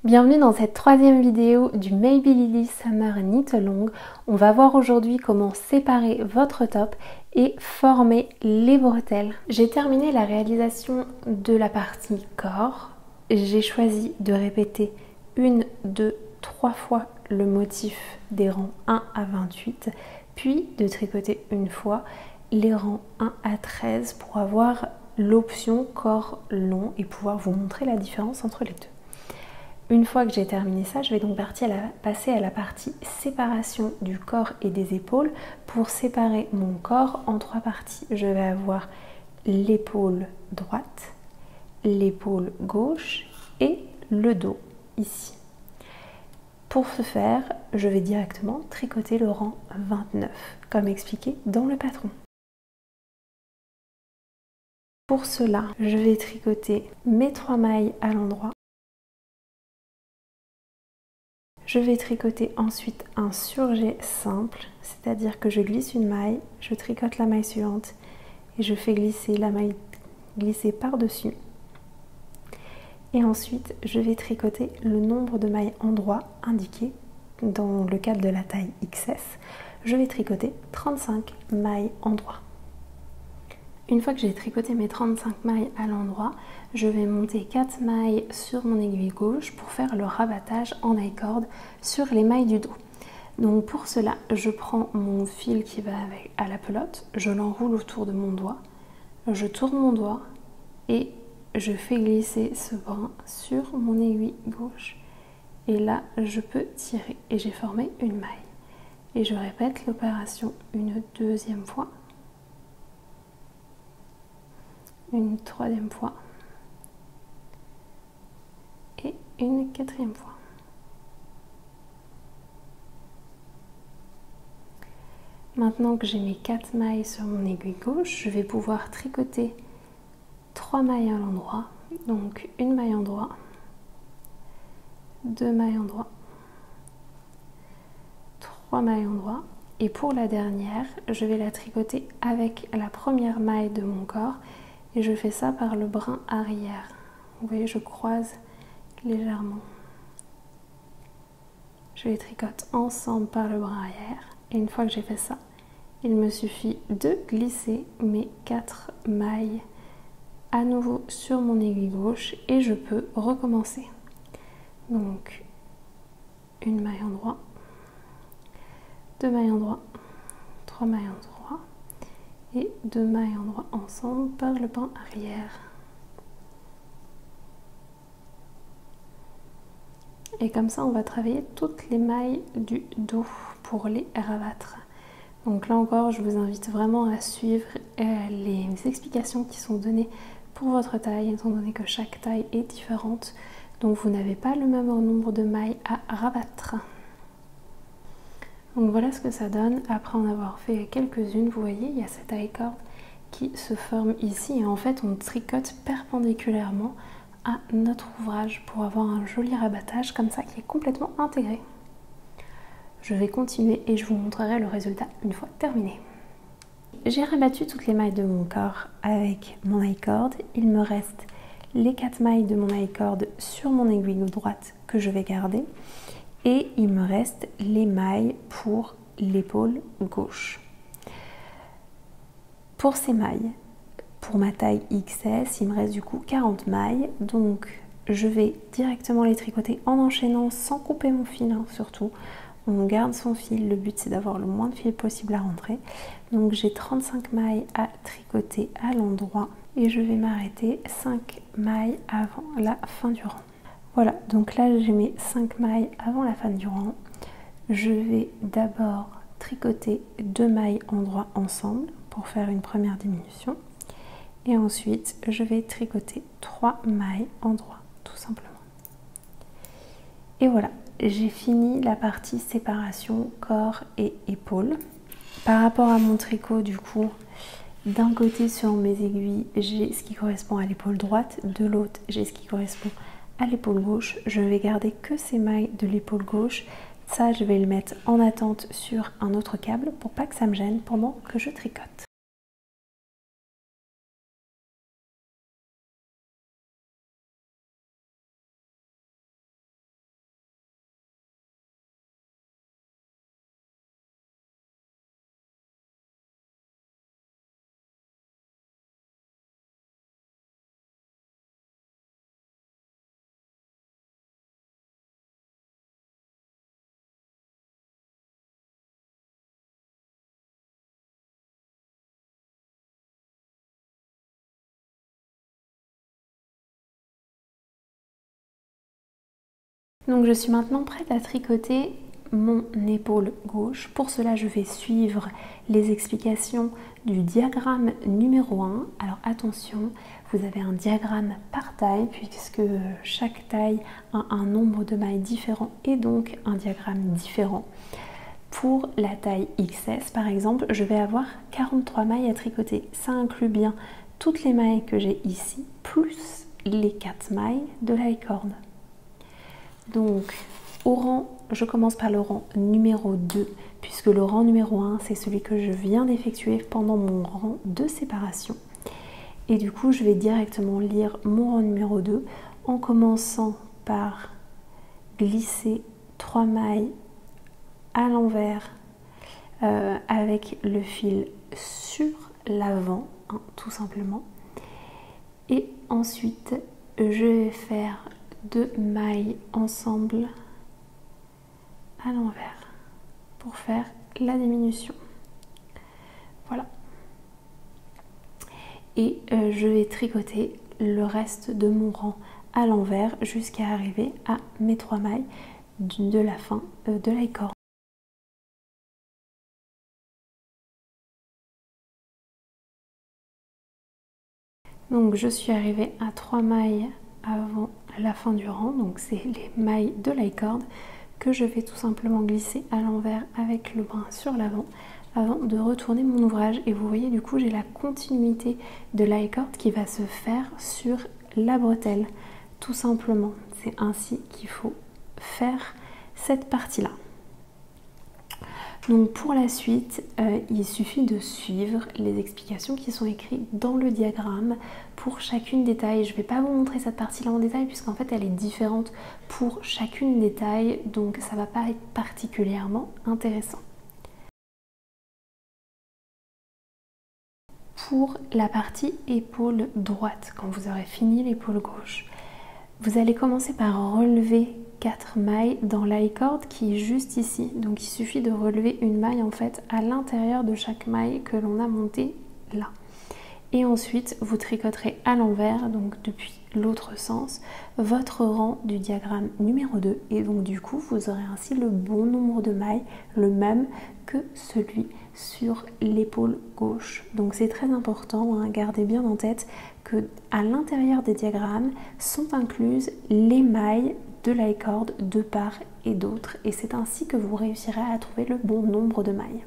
Bienvenue dans cette troisième vidéo du Maybelline Summer Knit Along. On va voir aujourd'hui comment séparer votre top et former les bretelles. J'ai terminé la réalisation de la partie corps. J'ai choisi de répéter 1, 2, 3 fois le motif des rangs 1 à 28, puis de tricoter une fois les rangs 1 à 13 pour avoir l'option corps long et pouvoir vous montrer la différence entre les deux. Une fois que j'ai terminé ça, je vais donc passer à la partie séparation du corps et des épaules pour séparer mon corps en 3 parties. Je vais avoir l'épaule droite, l'épaule gauche et le dos ici. Pour ce faire, je vais directement tricoter le rang 29, comme expliqué dans le patron. Pour cela, je vais tricoter mes 3 mailles à l'endroit. Je vais tricoter ensuite un surjet simple, c'est-à-dire que je glisse une maille, je tricote la maille suivante et je fais glisser la maille par-dessus. Et ensuite, je vais tricoter le nombre de mailles endroit indiqué dans le cadre de la taille XS. Je vais tricoter 35 mailles endroit. Une fois que j'ai tricoté mes 35 mailles à l'endroit, je vais monter 4 mailles sur mon aiguille gauche pour faire le rabattage en I-cord sur les mailles du dos. Donc pour cela, je prends mon fil qui va à la pelote, je l'enroule autour de mon doigt, je tourne mon doigt et je fais glisser ce brin sur mon aiguille gauche. Et là, je peux tirer et j'ai formé une maille. Et je répète l'opération une deuxième fois. Une troisième fois et une quatrième fois. Maintenant que j'ai mes 4 mailles sur mon aiguille gauche, je vais pouvoir tricoter 3 mailles à l'endroit. Donc une maille endroit, 2 mailles endroit, 3 mailles endroit. Et pour la dernière, je vais la tricoter avec la première maille de mon corps. Et je fais ça par le brin arrière. Vous voyez, je croise légèrement. Je les tricote ensemble par le brin arrière. Et une fois que j'ai fait ça, il me suffit de glisser mes 4 mailles à nouveau sur mon aiguille gauche et je peux recommencer. Donc, une maille endroit, 2 mailles endroit, 3 mailles endroit et 2 mailles endroit ensemble par le brin arrière. Et comme ça, on va travailler toutes les mailles du dos pour les rabattre. Donc là encore, je vous invite vraiment à suivre les explications qui sont données pour votre taille, étant donné que chaque taille est différente. Donc vous n'avez pas le même nombre de mailles à rabattre. Donc voilà ce que ça donne après en avoir fait quelques-unes. Vous voyez, il y a cette I-cord qui se forme ici et en fait on tricote perpendiculairement à notre ouvrage pour avoir un joli rabattage comme ça qui est complètement intégré. Je vais continuer et je vous montrerai le résultat une fois terminé. J'ai rabattu toutes les mailles de mon corps avec mon I-cord. Il me reste les 4 mailles de mon I-cord sur mon aiguille droite que je vais garder. Et il me reste les mailles pour l'épaule gauche. Pour ces mailles, pour ma taille XS, il me reste du coup 40 mailles. Donc je vais directement les tricoter en enchaînant sans couper mon fil, hein, surtout. On garde son fil, le but c'est d'avoir le moins de fil possible à rentrer. Donc j'ai 35 mailles à tricoter à l'endroit et je vais m'arrêter 5 mailles avant la fin du rang. Voilà, donc là j'ai mes 5 mailles avant la fin du rang. Je vais d'abord tricoter 2 mailles endroit ensemble pour faire une première diminution. Et ensuite je vais tricoter 3 mailles endroit, tout simplement. Et voilà. J'ai fini la partie séparation corps et épaules. Par rapport à mon tricot, du coup, d'un côté sur mes aiguilles, j'ai ce qui correspond à l'épaule droite, de l'autre, j'ai ce qui correspond à l'épaule gauche. Je vais garder que ces mailles de l'épaule gauche. Ça, je vais le mettre en attente sur un autre câble pour pas que ça me gêne pendant que je tricote. Donc je suis maintenant prête à tricoter mon épaule gauche. Pour cela, je vais suivre les explications du diagramme numéro 1. Alors attention, vous avez un diagramme par taille puisque chaque taille a un nombre de mailles différent et donc un diagramme différent. Pour la taille XS par exemple, je vais avoir 43 mailles à tricoter. Ça inclut bien toutes les mailles que j'ai ici, plus les 4 mailles de la corde. Donc au rang, je commence par le rang numéro 2, puisque le rang numéro 1, c'est celui que je viens d'effectuer pendant mon rang de séparation. Et du coup, je vais directement lire mon rang numéro 2 en commençant par glisser 3 mailles à l'envers avec le fil sur l'avant, hein, tout simplement. Et ensuite, je vais faire 2 mailles ensemble à l'envers pour faire la diminution. Voilà. Et je vais tricoter le reste de mon rang à l'envers jusqu'à arriver à mes 3 mailles de la fin de la corde. Donc je suis arrivée à 3 mailles avant la fin du rang, donc c'est les mailles de la corde que je vais tout simplement glisser à l'envers avec le brin sur l'avant avant de retourner mon ouvrage. Et vous voyez, du coup, j'ai la continuité de la corde qui va se faire sur la bretelle, tout simplement. C'est ainsi qu'il faut faire cette partie-là. Donc pour la suite, il suffit de suivre les explications qui sont écrites dans le diagramme pour chacune des tailles. Je ne vais pas vous montrer cette partie-là en détail puisqu'en fait elle est différente pour chacune des tailles, donc ça ne va pas être particulièrement intéressant. Pour la partie épaule droite, quand vous aurez fini l'épaule gauche, vous allez commencer par relever 4 mailles dans la corde qui est juste ici. Donc il suffit de relever une maille en fait à l'intérieur de chaque maille que l'on a montée là. Et ensuite vous tricoterez à l'envers, donc depuis l'autre sens, votre rang du diagramme numéro 2. Et donc du coup vous aurez ainsi le bon nombre de mailles, le même que celui sur l'épaule gauche. Donc c'est très important, hein, gardez bien en tête que à l'intérieur des diagrammes sont incluses les mailles de la corde de part et d'autre, et c'est ainsi que vous réussirez à trouver le bon nombre de mailles.